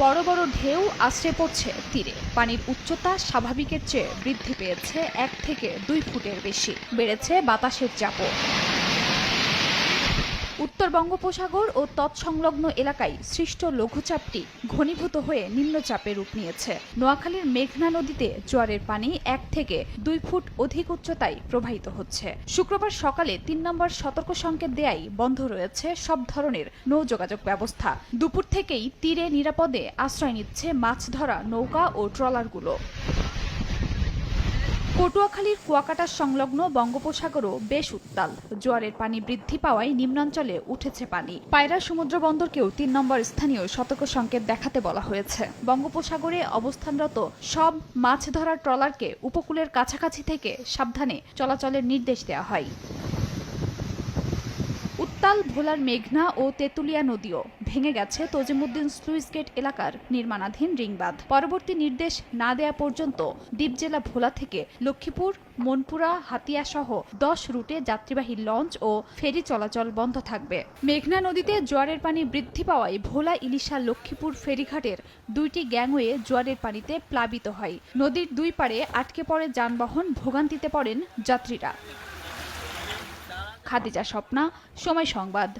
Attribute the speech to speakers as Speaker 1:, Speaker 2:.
Speaker 1: বড় বড় ঢেউ আছড়ে পড়ছে তীরে। পানির উচ্চতা স্বাভাবিকের চেয়ে বৃদ্ধি পেয়েছে 1 থেকে 2 ফুটের বেশি। বেড়েছে বাতাসের চাপও। উত্তর বঙ্গোপসাগর ও তৎসংলগ্ন এলাকায় সৃষ্ট লঘুচাপটি ঘনীভূত হয়ে নিম্নচাপে রূপ নিয়েছে। নোয়াখালীর মেঘনা নদীতে জোয়ারের পানি 1 থেকে 2 ফুট অধিক উচ্চতায় প্রবাহিত হচ্ছে। শুক্রবার সকালে 3 নম্বর সতর্ক সংকেত দেয়ায় বন্ধ রয়েছে সব ধরনের নৌ যোগাযোগ ব্যবস্থা। দুপুর থেকেই তীরে নিরাপদে আশ্রয় নিচ্ছে মাছ ধরা নৌকা ও ট্রলারগুলো। পটুয়াখালীর কুয়াকাটা সংলগ্ন বঙ্গোপসাগরও বেশ উত্তাল। জোয়ারের পানি বৃদ্ধি পাওয়ায় নিম্নাঞ্চলে উঠেছে পানি। পায়রা সমুদ্র বন্দরকেও 3 নম্বর স্থানীয় সতর্ক সংকেত দেখাতে বলা হয়েছে। বঙ্গোপসাগরে অবস্থানরত সব মাছ ধরার ট্রলারকে উপকূলের কাছাকাছি থেকে সাবধানে চলাচলের নির্দেশ দেওয়া হয়। উত্তাল ভোলার মেঘনা ও তেঁতুলিয়া নদীও ভেঙে গেছে তজিমুদ্দিন স্লুইস গেট এলাকার নির্মাণাধীন রিংবাঁধ। পরবর্তী নির্দেশ না দেয়া পর্যন্ত দ্বীপ জেলা ভোলা থেকে লক্ষ্মীপুর, মনপুরা, হাতিয়া সহ 10 রুটে যাত্রীবাহী লঞ্চ ও ফেরি চলাচল বন্ধ থাকবে। মেঘনা নদীতে জোয়ারের পানি বৃদ্ধি পাওয়ায় ভোলা, ইলিশা, লক্ষ্মীপুর ফেরিঘাটের 2টি গ্যাংওয়ে জোয়ারের পানিতে প্লাবিত হয়। নদীর 2 পাড়ে আটকে পড়ে যানবাহন, ভোগান্তিতে পড়েন যাত্রীরা। খাদিজা স্বপ্না, সময় সংবাদ।